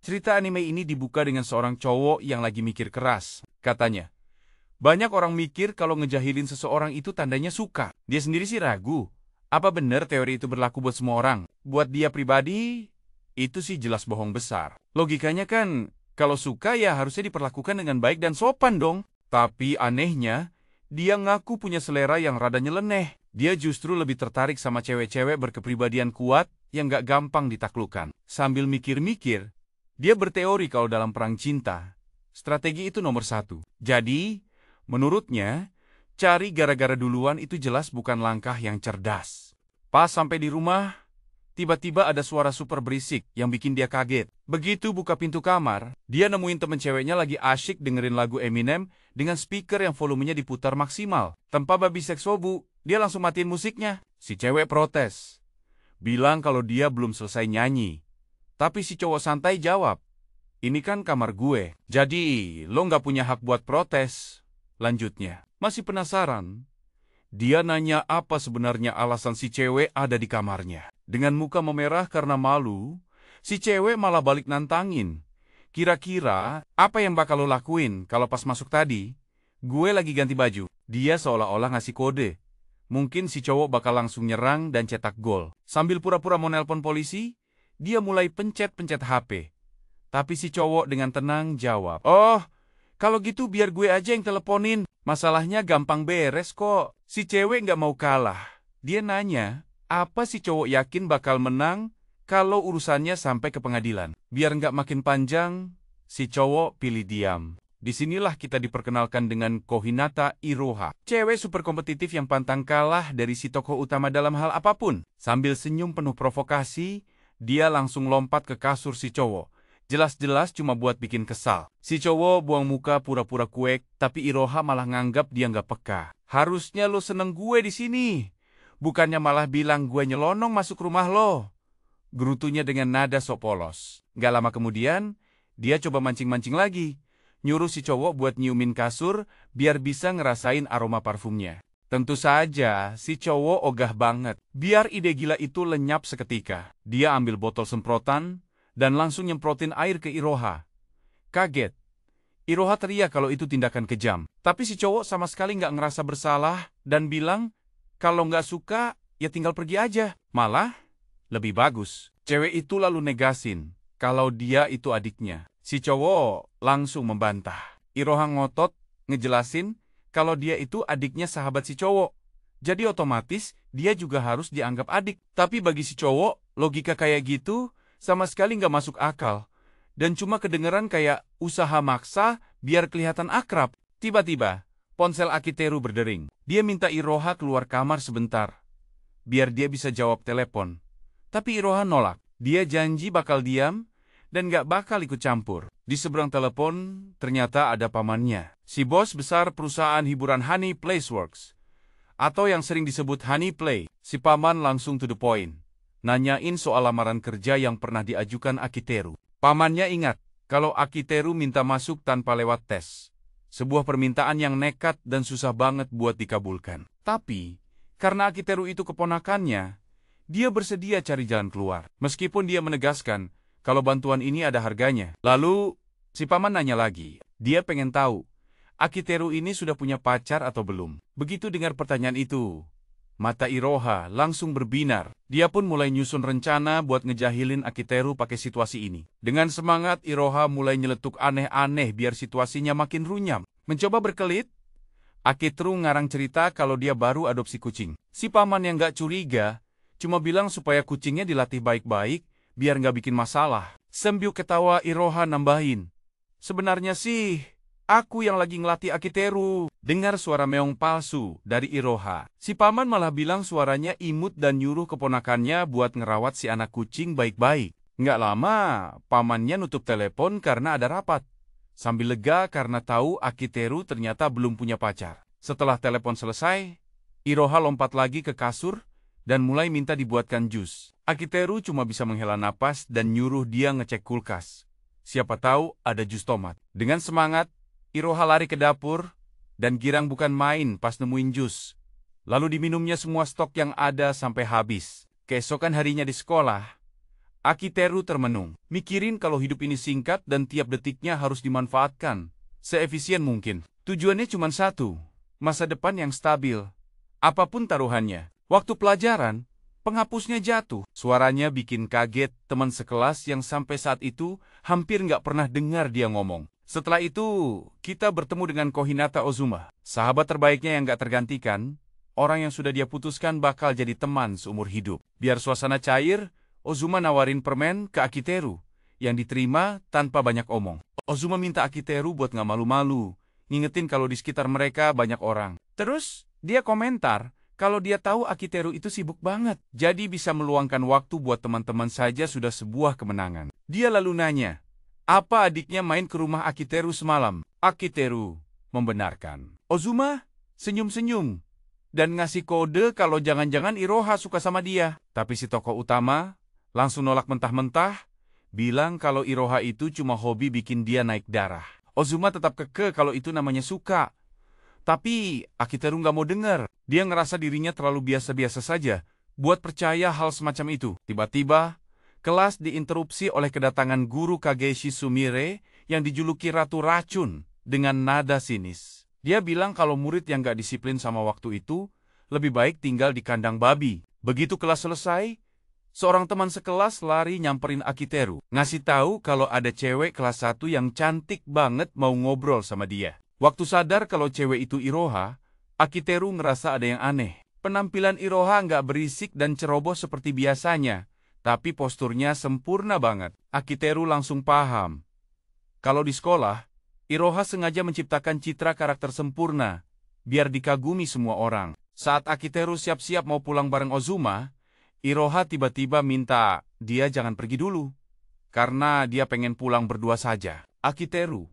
Cerita anime ini dibuka dengan seorang cowok yang lagi mikir keras. Katanya, banyak orang mikir kalau ngejahilin seseorang itu tandanya suka. Dia sendiri sih ragu. Apa benar teori itu berlaku buat semua orang? Buat dia pribadi, itu sih jelas bohong besar. Logikanya kan, kalau suka ya harusnya diperlakukan dengan baik dan sopan dong. Tapi anehnya, dia ngaku punya selera yang rada nyeleneh. Dia justru lebih tertarik sama cewek-cewek berkepribadian kuat yang gak gampang ditaklukkan. Sambil mikir-mikir, dia berteori kalau dalam perang cinta, strategi itu nomor 1. Jadi, menurutnya, cari gara-gara duluan itu jelas bukan langkah yang cerdas. Pas sampai di rumah, tiba-tiba ada suara super berisik yang bikin dia kaget. Begitu buka pintu kamar, dia nemuin temen ceweknya lagi asyik dengerin lagu Eminem dengan speaker yang volumenya diputar maksimal. Tanpa babi seksobu, dia langsung matiin musiknya. Si cewek protes, bilang kalau dia belum selesai nyanyi. Tapi si cowok santai jawab, ini kan kamar gue, jadi lo nggak punya hak buat protes. Lanjutnya, masih penasaran? Dia nanya apa sebenarnya alasan si cewek ada di kamarnya. Dengan muka memerah karena malu, si cewek malah balik nantangin. Kira-kira apa yang bakal lo lakuin kalau pas masuk tadi? Gue lagi ganti baju. Dia seolah-olah ngasih kode. Mungkin si cowok bakal langsung nyerang dan cetak gol. Sambil pura-pura mau nelpon polisi, dia mulai pencet-pencet HP. Tapi si cowok dengan tenang jawab, "Oh, kalau gitu biar gue aja yang teleponin. Masalahnya gampang beres kok." Si cewek nggak mau kalah. Dia nanya, apa si cowok yakin bakal menang kalau urusannya sampai ke pengadilan? Biar nggak makin panjang, si cowok pilih diam. Disinilah kita diperkenalkan dengan Kohinata Iroha. Cewek super kompetitif yang pantang kalah dari si tokoh utama dalam hal apapun. Sambil senyum penuh provokasi, dia langsung lompat ke kasur si cowok. Jelas-jelas cuma buat bikin kesal. Si cowok buang muka pura-pura cuek, tapi Iroha malah nganggap dia nggak peka. Harusnya lo seneng gue di sini. Bukannya malah bilang gue nyelonong masuk rumah lo. Gerutunya dengan nada sok polos. Gak lama kemudian, dia coba mancing-mancing lagi. Nyuruh si cowok buat nyiumin kasur biar bisa ngerasain aroma parfumnya. Tentu saja, si cowok ogah banget. Biar ide gila itu lenyap seketika. Dia ambil botol semprotan dan langsung nyemprotin air ke Iroha. Kaget. Iroha teriak kalau itu tindakan kejam. Tapi si cowok sama sekali nggak ngerasa bersalah dan bilang, kalau nggak suka, ya tinggal pergi aja. Malah, lebih bagus. Cewek itu lalu negasin kalau dia itu adiknya. Si cowok langsung membantah. Iroha ngotot ngejelasin kalau dia itu adiknya sahabat si cowok. Jadi otomatis dia juga harus dianggap adik. Tapi bagi si cowok, logika kayak gitu sama sekali nggak masuk akal. Dan cuma kedengeran kayak usaha maksa biar kelihatan akrab. Tiba-tiba, ponsel Akiteru berdering. Dia minta Iroha keluar kamar sebentar, biar dia bisa jawab telepon. Tapi Iroha nolak. Dia janji bakal diam dan gak bakal ikut campur. Di seberang telepon, ternyata ada pamannya. Si bos besar perusahaan hiburan Honey Placeworks. Atau yang sering disebut Honey Play. Si paman langsung to the point. Nanyain soal lamaran kerja yang pernah diajukan Akiteru. Pamannya ingat, kalau Akiteru minta masuk tanpa lewat tes. Sebuah permintaan yang nekat dan susah banget buat dikabulkan. Tapi, karena Akiteru itu keponakannya, dia bersedia cari jalan keluar. Meskipun dia menegaskan, kalau bantuan ini ada harganya. Lalu, si paman nanya lagi. Dia pengen tahu, Akiteru ini sudah punya pacar atau belum? Begitu dengar pertanyaan itu, mata Iroha langsung berbinar. Dia pun mulai nyusun rencana buat ngejahilin Akiteru pakai situasi ini. Dengan semangat, Iroha mulai nyeletuk aneh-aneh biar situasinya makin runyam. Mencoba berkelit, Akiteru ngarang cerita kalau dia baru adopsi kucing. Si paman yang gak curiga, cuma bilang supaya kucingnya dilatih baik-baik, biar nggak bikin masalah. Sambil ketawa, Iroha nambahin, sebenarnya sih, aku yang lagi ngelatih Akiteru. Dengar suara meong palsu dari Iroha. Si paman malah bilang suaranya imut dan nyuruh keponakannya buat ngerawat si anak kucing baik-baik. Nggak lama, pamannya nutup telepon karena ada rapat. Sambil lega karena tahu Akiteru ternyata belum punya pacar. Setelah telepon selesai, Iroha lompat lagi ke kasur dan mulai minta dibuatkan jus. Akiteru cuma bisa menghela napas dan nyuruh dia ngecek kulkas. Siapa tahu ada jus tomat. Dengan semangat, Iroha lari ke dapur dan girang bukan main pas nemuin jus. Lalu diminumnya semua stok yang ada sampai habis. Keesokan harinya di sekolah, Akiteru termenung, mikirin kalau hidup ini singkat dan tiap detiknya harus dimanfaatkan seefisien mungkin. Tujuannya cuma satu, masa depan yang stabil. Apapun taruhannya. Waktu pelajaran, penghapusnya jatuh. Suaranya bikin kaget teman sekelas yang sampai saat itu hampir nggak pernah dengar dia ngomong. Setelah itu, kita bertemu dengan Kohinata Ozuma. Sahabat terbaiknya yang nggak tergantikan, orang yang sudah dia putuskan bakal jadi teman seumur hidup. Biar suasana cair, Ozuma nawarin permen ke Akiteru, yang diterima tanpa banyak omong. Ozuma minta Akiteru buat nggak malu-malu, ngingetin kalau di sekitar mereka banyak orang. Terus, dia komentar kalau dia tahu Akiteru itu sibuk banget, jadi bisa meluangkan waktu buat teman-teman saja sudah sebuah kemenangan. Dia lalu nanya, apa adiknya main ke rumah Akiteru semalam? Akiteru membenarkan. Ozuma senyum-senyum dan ngasih kode kalau jangan-jangan Iroha suka sama dia. Tapi si tokoh utama langsung nolak mentah-mentah, bilang kalau Iroha itu cuma hobi bikin dia naik darah. Ozuma tetap kekeh kalau itu namanya suka. Tapi Akiteru nggak mau dengar. Dia ngerasa dirinya terlalu biasa-biasa saja buat percaya hal semacam itu. Tiba-tiba, kelas diinterupsi oleh kedatangan guru Kageshi Sumire yang dijuluki Ratu Racun dengan nada sinis. Dia bilang kalau murid yang nggak disiplin sama waktu itu lebih baik tinggal di kandang babi. Begitu kelas selesai, seorang teman sekelas lari nyamperin Akiteru, ngasih tahu kalau ada cewek kelas 1 yang cantik banget mau ngobrol sama dia. Waktu sadar kalau cewek itu Iroha, Akiteru ngerasa ada yang aneh. Penampilan Iroha nggak berisik dan ceroboh seperti biasanya, tapi posturnya sempurna banget. Akiteru langsung paham. Kalau di sekolah, Iroha sengaja menciptakan citra karakter sempurna, biar dikagumi semua orang. Saat Akiteru siap-siap mau pulang bareng Ozuma, Iroha tiba-tiba minta dia jangan pergi dulu, karena dia pengen pulang berdua saja. Akiteru,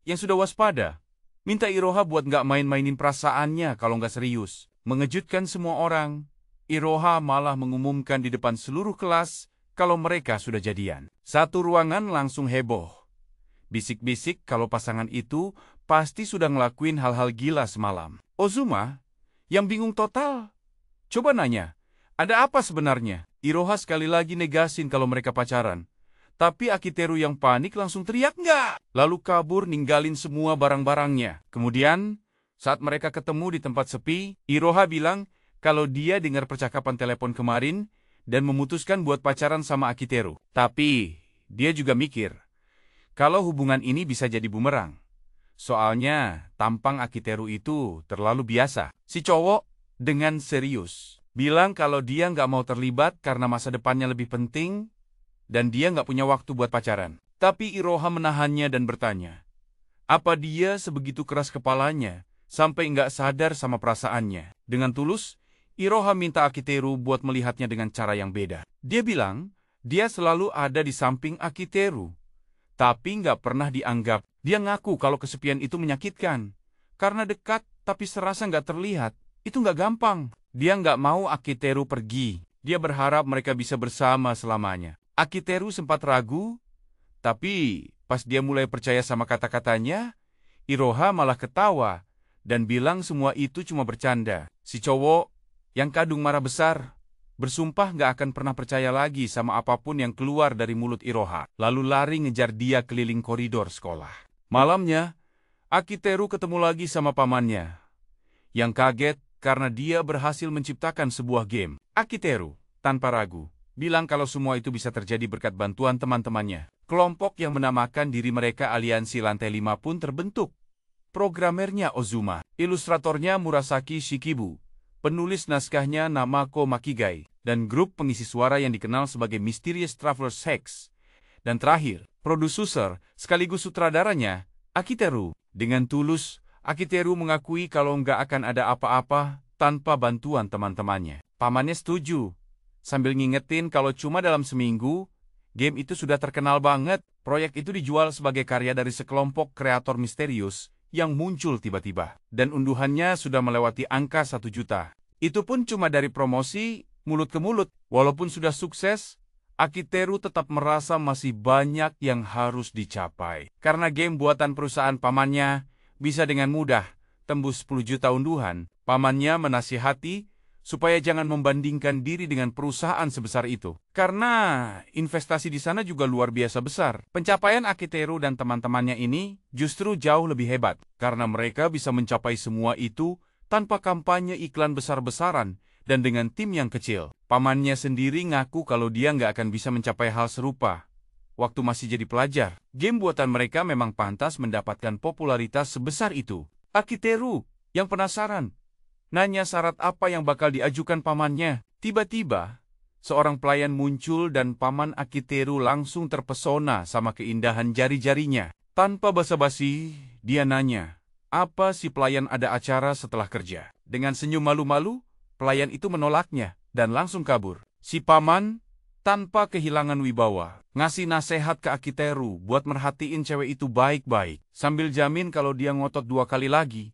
yang sudah waspada, minta Iroha buat nggak main-mainin perasaannya kalau nggak serius. Mengejutkan semua orang, Iroha malah mengumumkan di depan seluruh kelas kalau mereka sudah jadian. Satu ruangan langsung heboh. Bisik-bisik kalau pasangan itu pasti sudah ngelakuin hal-hal gila semalam. Ozuma, yang bingung total, coba nanya, ada apa sebenarnya? Iroha sekali lagi negasin kalau mereka pacaran. Tapi Akiteru yang panik langsung teriak nggak. Lalu kabur ninggalin semua barang-barangnya. Kemudian, saat mereka ketemu di tempat sepi, Iroha bilang kalau dia dengar percakapan telepon kemarin dan memutuskan buat pacaran sama Akiteru. Tapi, dia juga mikir, kalau hubungan ini bisa jadi bumerang. Soalnya, tampang Akiteru itu terlalu biasa. Si cowok dengan serius bilang kalau dia nggak mau terlibat karena masa depannya lebih penting dan dia nggak punya waktu buat pacaran. Tapi Iroha menahannya dan bertanya, apa dia sebegitu keras kepalanya sampai nggak sadar sama perasaannya? Dengan tulus, Iroha minta Akiteru buat melihatnya dengan cara yang beda. Dia bilang, dia selalu ada di samping Akiteru, tapi nggak pernah dianggap. Dia ngaku kalau kesepian itu menyakitkan. Karena dekat, tapi serasa nggak terlihat. Itu nggak gampang. Dia nggak mau Akiteru pergi. Dia berharap mereka bisa bersama selamanya. Akiteru sempat ragu, tapi pas dia mulai percaya sama kata-katanya, Iroha malah ketawa dan bilang semua itu cuma bercanda. Si cowok yang kadung marah besar bersumpah nggak akan pernah percaya lagi sama apapun yang keluar dari mulut Iroha. Lalu lari ngejar dia keliling koridor sekolah. Malamnya, Akiteru ketemu lagi sama pamannya, yang kaget karena dia berhasil menciptakan sebuah game. Akiteru, tanpa ragu, bilang kalau semua itu bisa terjadi berkat bantuan teman-temannya. Kelompok yang menamakan diri mereka Aliansi Lantai 5 pun terbentuk. Programmernya Ozuma, ilustratornya Murasaki Shikibu, penulis naskahnya Namako Makigai, dan grup pengisi suara yang dikenal sebagai Mysterious Travelers Hex. Dan terakhir, produser sekaligus sutradaranya, Akiteru. Dengan tulus, Akiteru mengakui kalau nggak akan ada apa-apa tanpa bantuan teman-temannya. Pamannya setuju, sambil ngingetin kalau cuma dalam seminggu, game itu sudah terkenal banget. Proyek itu dijual sebagai karya dari sekelompok kreator misterius yang muncul tiba-tiba. Dan unduhannya sudah melewati angka 1 juta. Itu pun cuma dari promosi, mulut ke mulut. Walaupun sudah sukses, Akiteru tetap merasa masih banyak yang harus dicapai. Karena game buatan perusahaan pamannya bisa dengan mudah tembus 10 juta unduhan, pamannya menasihati supaya jangan membandingkan diri dengan perusahaan sebesar itu. Karena investasi di sana juga luar biasa besar. Pencapaian Akiteru dan teman-temannya ini justru jauh lebih hebat, karena mereka bisa mencapai semua itu tanpa kampanye iklan besar-besaran dan dengan tim yang kecil. Pamannya sendiri ngaku kalau dia nggak akan bisa mencapai hal serupa waktu masih jadi pelajar. Game buatan mereka memang pantas mendapatkan popularitas sebesar itu. Akiteru yang penasaran nanya syarat apa yang bakal diajukan pamannya. Tiba-tiba, seorang pelayan muncul dan paman Akiteru langsung terpesona sama keindahan jari-jarinya. Tanpa basa-basi, dia nanya, apa si pelayan ada acara setelah kerja? Dengan senyum malu-malu, pelayan itu menolaknya dan langsung kabur. Si paman, tanpa kehilangan wibawa, ngasih nasihat ke Akiteru buat merhatiin cewek itu baik-baik, sambil jamin kalau dia ngotot 2 kali lagi,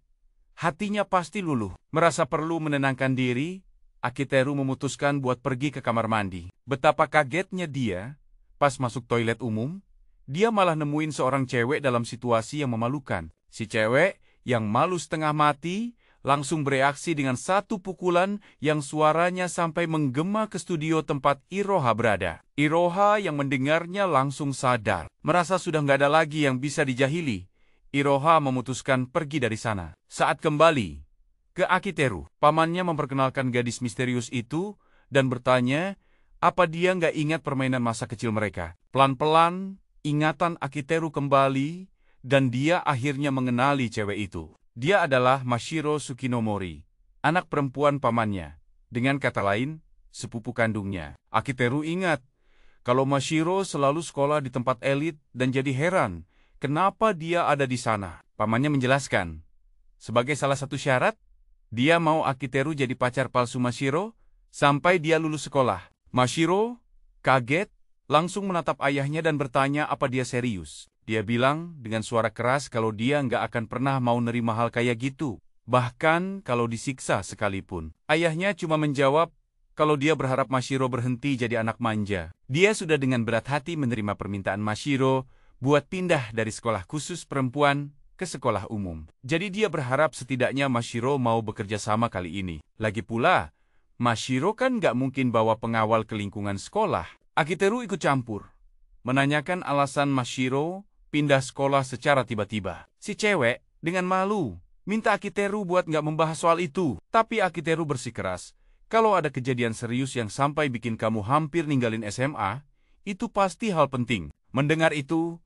hatinya pasti luluh. Merasa perlu menenangkan diri, Akiteru memutuskan buat pergi ke kamar mandi. Betapa kagetnya dia, pas masuk toilet umum, dia malah nemuin seorang cewek dalam situasi yang memalukan. Si cewek, yang malu setengah mati, langsung bereaksi dengan satu pukulan yang suaranya sampai menggema ke studio tempat Iroha berada. Iroha yang mendengarnya langsung sadar. Merasa sudah nggak ada lagi yang bisa dijahili, Iroha memutuskan pergi dari sana. Saat kembali ke Akiteru, pamannya memperkenalkan gadis misterius itu dan bertanya apa dia nggak ingat permainan masa kecil mereka. Pelan-pelan, ingatan Akiteru kembali dan dia akhirnya mengenali cewek itu. Dia adalah Mashiro Tsukinomori, anak perempuan pamannya. Dengan kata lain, sepupu kandungnya. Akiteru ingat kalau Mashiro selalu sekolah di tempat elit dan jadi heran kenapa dia ada di sana. Pamannya menjelaskan, sebagai salah satu syarat, dia mau Akiteru jadi pacar palsu Mashiro sampai dia lulus sekolah. Mashiro kaget, langsung menatap ayahnya dan bertanya apa dia serius. Dia bilang dengan suara keras kalau dia nggak akan pernah mau nerima hal kayak gitu, bahkan kalau disiksa sekalipun. Ayahnya cuma menjawab kalau dia berharap Mashiro berhenti jadi anak manja. Dia sudah dengan berat hati menerima permintaan Mashiro buat pindah dari sekolah khusus perempuan ke sekolah umum. Jadi dia berharap setidaknya Mashiro mau bekerja sama kali ini. Lagi pula, Mashiro kan nggak mungkin bawa pengawal ke lingkungan sekolah. Akiteru ikut campur, menanyakan alasan Mashiro pindah sekolah secara tiba-tiba. Si cewek dengan malu minta Akiteru buat nggak membahas soal itu. Tapi Akiteru bersikeras, kalau ada kejadian serius yang sampai bikin kamu hampir ninggalin SMA, itu pasti hal penting. Mendengar itu,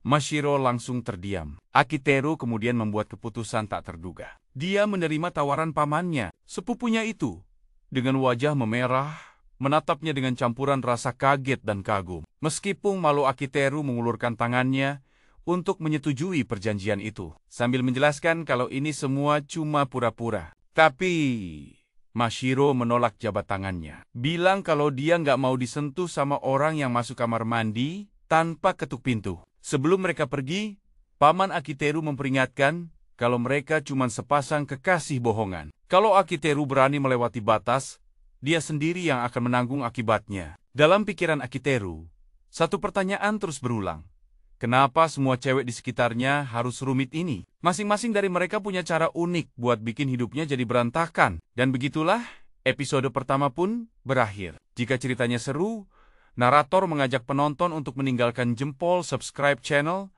Mashiro langsung terdiam. Akiteru kemudian membuat keputusan tak terduga. Dia menerima tawaran pamannya, sepupunya itu, dengan wajah memerah, menatapnya dengan campuran rasa kaget dan kagum. Meskipun malu, Akiteru mengulurkan tangannya untuk menyetujui perjanjian itu, sambil menjelaskan kalau ini semua cuma pura-pura. Tapi Mashiro menolak jabat tangannya, bilang kalau dia nggak mau disentuh sama orang yang masuk kamar mandi tanpa ketuk pintu. Sebelum mereka pergi, paman Akiteru memperingatkan kalau mereka cuma sepasang kekasih bohongan. Kalau Akiteru berani melewati batas, dia sendiri yang akan menanggung akibatnya. Dalam pikiran Akiteru, satu pertanyaan terus berulang. Kenapa semua cewek di sekitarnya harus rumit ini? Masing-masing dari mereka punya cara unik buat bikin hidupnya jadi berantakan. Dan begitulah, episode pertama pun berakhir. Jika ceritanya seru, narator mengajak penonton untuk meninggalkan jempol subscribe channel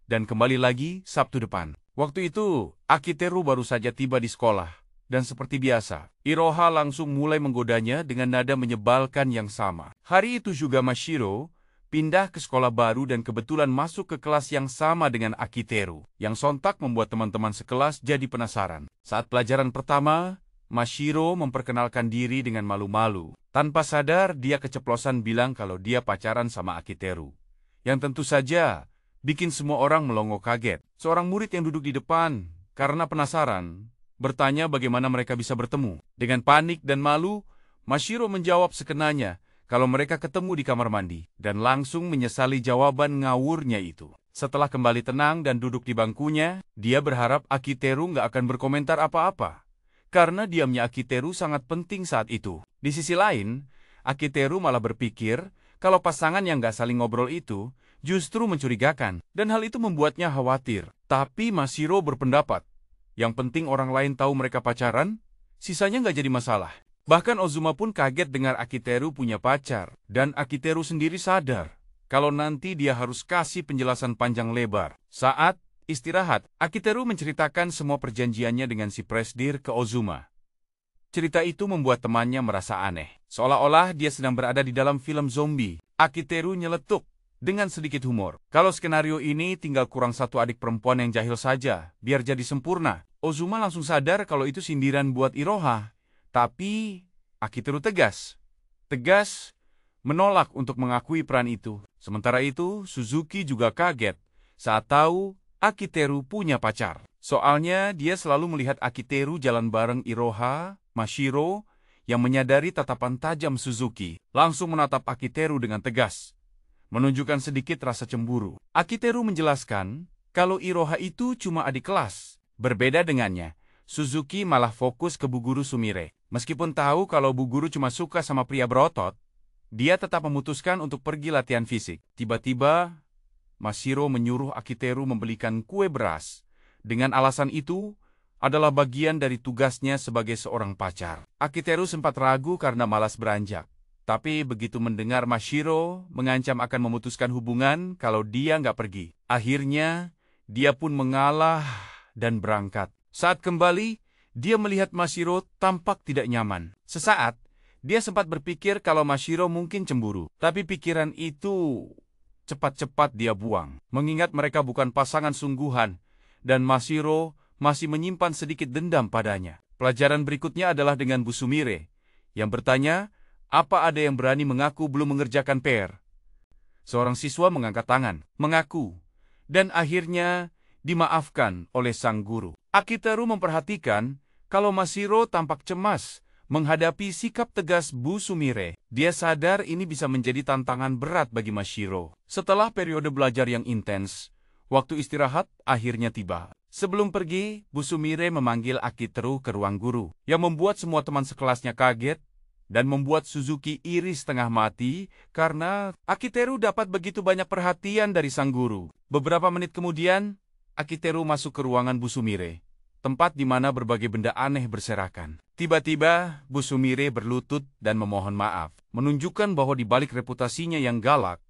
dan kembali lagi Sabtu depan. Waktu itu, Akiteru baru saja tiba di sekolah. Dan seperti biasa, Iroha langsung mulai menggodanya dengan nada menyebalkan yang sama. Hari itu juga Mashiro pindah ke sekolah baru dan kebetulan masuk ke kelas yang sama dengan Akiteru, yang sontak membuat teman-teman sekelas jadi penasaran. Saat pelajaran pertama, Mashiro memperkenalkan diri dengan malu-malu. Tanpa sadar, dia keceplosan bilang kalau dia pacaran sama Akiteru, yang tentu saja bikin semua orang melongo kaget. Seorang murid yang duduk di depan, karena penasaran, bertanya bagaimana mereka bisa bertemu. Dengan panik dan malu, Mashiro menjawab sekenanya kalau mereka ketemu di kamar mandi, dan langsung menyesali jawaban ngawurnya itu. Setelah kembali tenang dan duduk di bangkunya, dia berharap Akiteru nggak akan berkomentar apa-apa, karena diamnya Akiteru sangat penting saat itu. Di sisi lain, Akiteru malah berpikir kalau pasangan yang nggak saling ngobrol itu justru mencurigakan, dan hal itu membuatnya khawatir. Tapi Mashiro berpendapat, yang penting orang lain tahu mereka pacaran, sisanya nggak jadi masalah. Bahkan Ozuma pun kaget dengar Akiteru punya pacar, dan Akiteru sendiri sadar kalau nanti dia harus kasih penjelasan panjang lebar. Saat istirahat, Akiteru menceritakan semua perjanjiannya dengan si Presdir ke Ozuma. Cerita itu membuat temannya merasa aneh, seolah-olah dia sedang berada di dalam film zombie. Akiteru nyeletuk dengan sedikit humor. Kalau skenario ini tinggal kurang satu adik perempuan yang jahil saja, biar jadi sempurna. Ozuma langsung sadar kalau itu sindiran buat Iroha. Tapi Akiteru tegas menolak untuk mengakui peran itu. Sementara itu, Suzuki juga kaget saat tahu Akiteru punya pacar. Soalnya dia selalu melihat Akiteru jalan bareng Iroha, Mashiro, yang menyadari tatapan tajam Suzuki, langsung menatap Akiteru dengan tegas, menunjukkan sedikit rasa cemburu. Akiteru menjelaskan kalau Iroha itu cuma adik kelas. Berbeda dengannya, Suzuki malah fokus ke Bu Guru Sumire. Meskipun tahu kalau Bu Guru cuma suka sama pria berotot, dia tetap memutuskan untuk pergi latihan fisik. Tiba-tiba, Mashiro menyuruh Akiteru membelikan kue beras. Dengan alasan itu, adalah bagian dari tugasnya sebagai seorang pacar. Akiteru sempat ragu karena malas beranjak. Tapi begitu mendengar Mashiro mengancam akan memutuskan hubungan kalau dia nggak pergi, akhirnya dia pun mengalah dan berangkat. Saat kembali, dia melihat Mashiro tampak tidak nyaman. Sesaat, dia sempat berpikir kalau Mashiro mungkin cemburu. Tapi pikiran itu cepat-cepat dia buang, mengingat mereka bukan pasangan sungguhan, dan Mashiro masih menyimpan sedikit dendam padanya. Pelajaran berikutnya adalah dengan Bu Sumire, yang bertanya, apa ada yang berani mengaku belum mengerjakan PR? Seorang siswa mengangkat tangan, mengaku, dan akhirnya dimaafkan oleh sang guru. Akiteru memperhatikan kalau Mashiro tampak cemas menghadapi sikap tegas Bu Sumire. Dia sadar ini bisa menjadi tantangan berat bagi Mashiro. Setelah periode belajar yang intens, waktu istirahat akhirnya tiba. Sebelum pergi, Bu Sumire memanggil Akiteru ke ruang guru, yang membuat semua teman sekelasnya kaget dan membuat Suzuki iri setengah mati karena Akiteru dapat begitu banyak perhatian dari sang guru. Beberapa menit kemudian, Akiteru masuk ke ruangan Bu Sumire, tempat di mana berbagai benda aneh berserakan. Tiba-tiba, Bu Sumire berlutut dan memohon maaf, menunjukkan bahwa di balik reputasinya yang galak,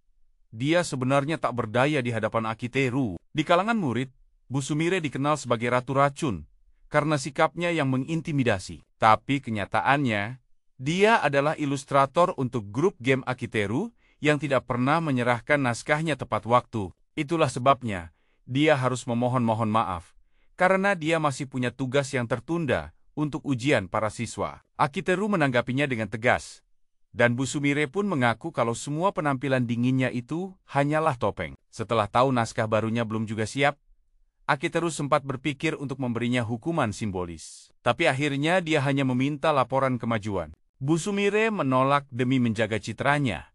dia sebenarnya tak berdaya di hadapan Akiteru. Di kalangan murid, Bu Sumire dikenal sebagai Ratu Racun karena sikapnya yang mengintimidasi. Tapi kenyataannya, dia adalah ilustrator untuk grup game Akiteru yang tidak pernah menyerahkan naskahnya tepat waktu. Itulah sebabnya, dia harus memohon maaf, karena dia masih punya tugas yang tertunda untuk ujian para siswa. Akiteru menanggapinya dengan tegas, dan Bu Sumire pun mengaku kalau semua penampilan dinginnya itu hanyalah topeng. Setelah tahu naskah barunya belum juga siap, Akiteru sempat berpikir untuk memberinya hukuman simbolis. Tapi akhirnya dia hanya meminta laporan kemajuan. Bu Sumire menolak demi menjaga citranya,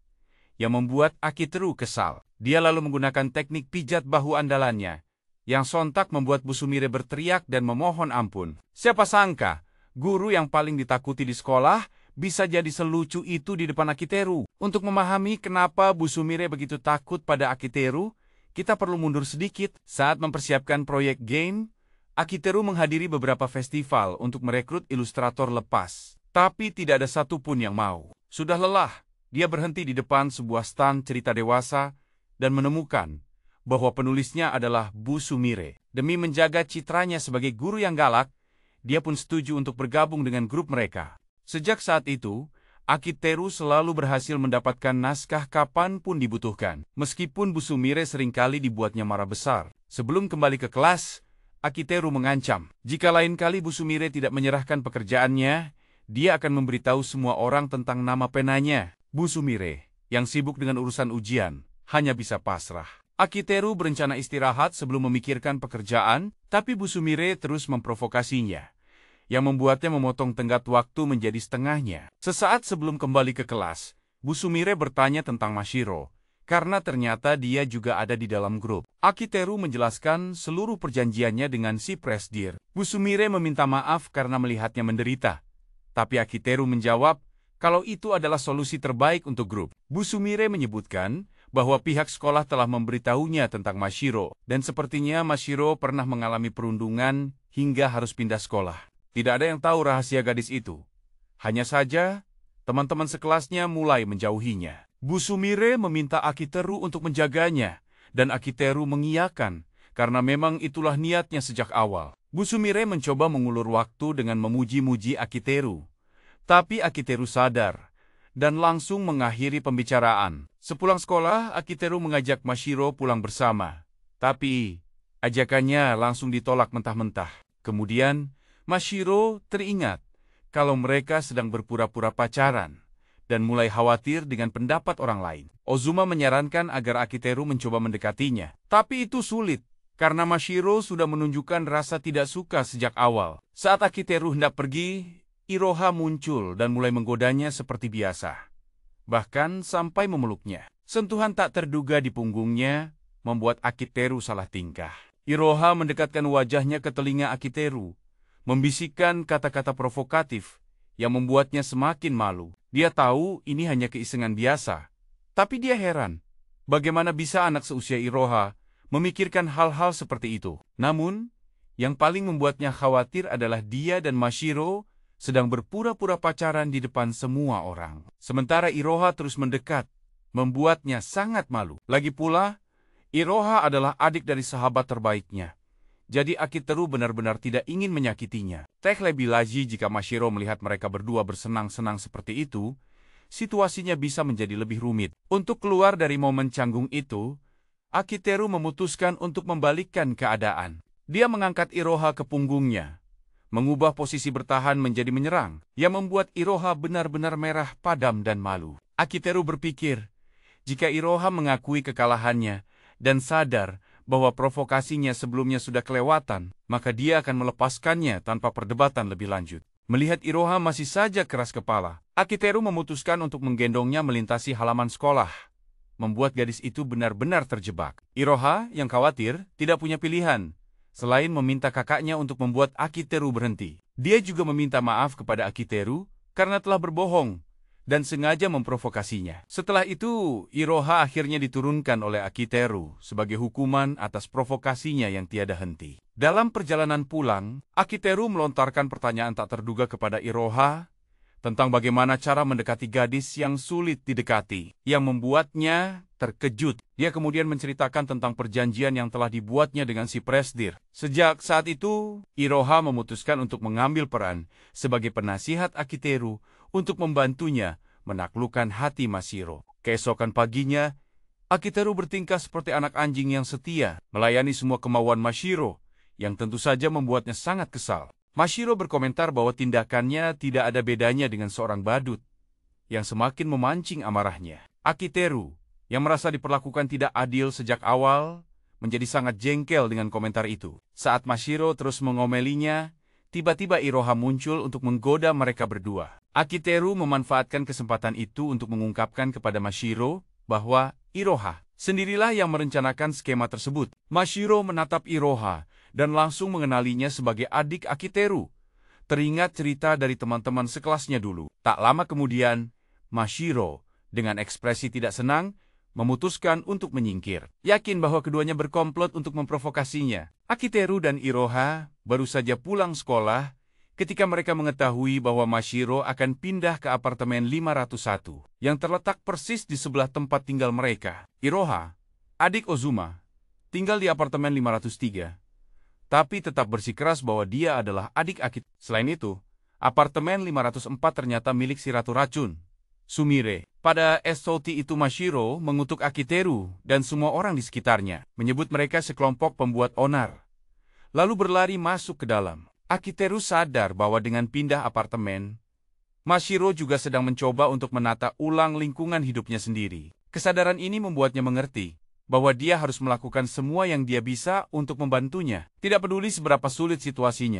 yang membuat Akiteru kesal. Dia lalu menggunakan teknik pijat bahu andalannya, yang sontak membuat Bu Sumire berteriak dan memohon ampun. Siapa sangka, guru yang paling ditakuti di sekolah bisa jadi selucu itu di depan Akiteru. Untuk memahami kenapa Bu Sumire begitu takut pada Akiteru, kita perlu mundur sedikit. Saat mempersiapkan proyek game, Akiteru menghadiri beberapa festival untuk merekrut ilustrator lepas. Tapi tidak ada satupun yang mau. Sudah lelah, dia berhenti di depan sebuah stand cerita dewasa dan menemukan bahwa penulisnya adalah Bu Sumire. Demi menjaga citranya sebagai guru yang galak, dia pun setuju untuk bergabung dengan grup mereka. Sejak saat itu, Akiteru selalu berhasil mendapatkan naskah kapanpun dibutuhkan. Meskipun Bu Sumire seringkali dibuatnya marah besar. Sebelum kembali ke kelas, Akiteru mengancam, jika lain kali Bu Sumire tidak menyerahkan pekerjaannya, dia akan memberitahu semua orang tentang nama penanya. Bu Sumire, yang sibuk dengan urusan ujian, hanya bisa pasrah. Akiteru berencana istirahat sebelum memikirkan pekerjaan, tapi Bu Sumire terus memprovokasinya, yang membuatnya memotong tenggat waktu menjadi setengahnya. Sesaat sebelum kembali ke kelas, Bu Sumire bertanya tentang Mashiro, karena ternyata dia juga ada di dalam grup. Akiteru menjelaskan seluruh perjanjiannya dengan si Presdir. Bu Sumire meminta maaf karena melihatnya menderita, tapi Akiteru menjawab kalau itu adalah solusi terbaik untuk grup. Bu Sumire menyebutkan bahwa pihak sekolah telah memberitahunya tentang Mashiro, dan sepertinya Mashiro pernah mengalami perundungan hingga harus pindah sekolah. Tidak ada yang tahu rahasia gadis itu, Hanya saja, teman-teman sekelasnya mulai menjauhinya. Bu Sumire meminta Akiteru untuk menjaganya, dan Akiteru mengiyakan, karena memang itulah niatnya sejak awal. Bu Sumire mencoba mengulur waktu dengan memuji-muji Akiteru. Tapi Akiteru sadar, dan langsung mengakhiri pembicaraan. Sepulang sekolah, Akiteru mengajak Mashiro pulang bersama. Tapi, ajakannya langsung ditolak mentah-mentah. Kemudian, Mashiro teringat kalau mereka sedang berpura-pura pacaran, dan mulai khawatir dengan pendapat orang lain. Ozuma menyarankan agar Akiteru mencoba mendekatinya. Tapi itu sulit, karena Mashiro sudah menunjukkan rasa tidak suka sejak awal. Saat Akiteru hendak pergi, Iroha muncul dan mulai menggodanya seperti biasa. Bahkan sampai memeluknya. Sentuhan tak terduga di punggungnya membuat Akiteru salah tingkah. Iroha mendekatkan wajahnya ke telinga Akiteru, membisikkan kata-kata provokatif yang membuatnya semakin malu. Dia tahu ini hanya keisengan biasa, tapi dia heran bagaimana bisa anak seusia Iroha memikirkan hal-hal seperti itu. Namun, yang paling membuatnya khawatir adalah dia dan Mashiro sedang berpura-pura pacaran di depan semua orang. Sementara Iroha terus mendekat, membuatnya sangat malu. Lagi pula, Iroha adalah adik dari sahabat terbaiknya. Jadi Akiteru benar-benar tidak ingin menyakitinya. Lebih lagi jika Mashiro melihat mereka berdua bersenang-senang seperti itu, situasinya bisa menjadi lebih rumit. Untuk keluar dari momen canggung itu, Akiteru memutuskan untuk membalikkan keadaan. Dia mengangkat Iroha ke punggungnya, mengubah posisi bertahan menjadi menyerang, yang membuat Iroha benar-benar merah padam dan malu. Akiteru berpikir, jika Iroha mengakui kekalahannya dan sadar bahwa provokasinya sebelumnya sudah kelewatan, maka dia akan melepaskannya tanpa perdebatan lebih lanjut. Melihat Iroha masih saja keras kepala, Akiteru memutuskan untuk menggendongnya melintasi halaman sekolah, membuat gadis itu benar-benar terjebak. Iroha yang khawatir tidak punya pilihan selain meminta kakaknya untuk membuat Akiteru berhenti. Dia juga meminta maaf kepada Akiteru karena telah berbohong dan sengaja memprovokasinya. Setelah itu, Iroha akhirnya diturunkan oleh Akiteru sebagai hukuman atas provokasinya yang tiada henti. Dalam perjalanan pulang, Akiteru melontarkan pertanyaan tak terduga kepada Iroha tentang bagaimana cara mendekati gadis yang sulit didekati, yang membuatnya terkejut. Dia kemudian menceritakan tentang perjanjian yang telah dibuatnya dengan si Presdir. Sejak saat itu, Iroha memutuskan untuk mengambil peran sebagai penasihat Akiteru untuk membantunya menaklukkan hati Mashiro. Keesokan paginya, Akiteru bertingkah seperti anak anjing yang setia, melayani semua kemauan Mashiro, yang tentu saja membuatnya sangat kesal. Mashiro berkomentar bahwa tindakannya tidak ada bedanya dengan seorang badut, yang semakin memancing amarahnya. Akiteru, yang merasa diperlakukan tidak adil sejak awal, menjadi sangat jengkel dengan komentar itu. Saat Mashiro terus mengomelinya, tiba-tiba Iroha muncul untuk menggoda mereka berdua. Akiteru memanfaatkan kesempatan itu untuk mengungkapkan kepada Mashiro bahwa Iroha sendirilah yang merencanakan skema tersebut. Mashiro menatap Iroha dan langsung mengenalinya sebagai adik Akiteru. Teringat cerita dari teman-teman sekelasnya dulu. Tak lama kemudian, Mashiro dengan ekspresi tidak senang memutuskan untuk menyingkir. Yakin bahwa keduanya berkomplot untuk memprovokasinya. Akiteru dan Iroha baru saja pulang sekolah ketika mereka mengetahui bahwa Mashiro akan pindah ke apartemen 501 yang terletak persis di sebelah tempat tinggal mereka. Iroha, adik Ozuma, tinggal di apartemen 503, tapi tetap bersikeras bahwa dia adalah adik Akiteru. Selain itu, apartemen 504 ternyata milik si Ratu Racun, Sumire. Pada SOT itu Mashiro mengutuk Akiteru dan semua orang di sekitarnya, menyebut mereka sekelompok pembuat onar, lalu berlari masuk ke dalam. Akiteru sadar bahwa dengan pindah apartemen, Mashiro juga sedang mencoba untuk menata ulang lingkungan hidupnya sendiri. Kesadaran ini membuatnya mengerti bahwa dia harus melakukan semua yang dia bisa untuk membantunya, tidak peduli seberapa sulit situasinya.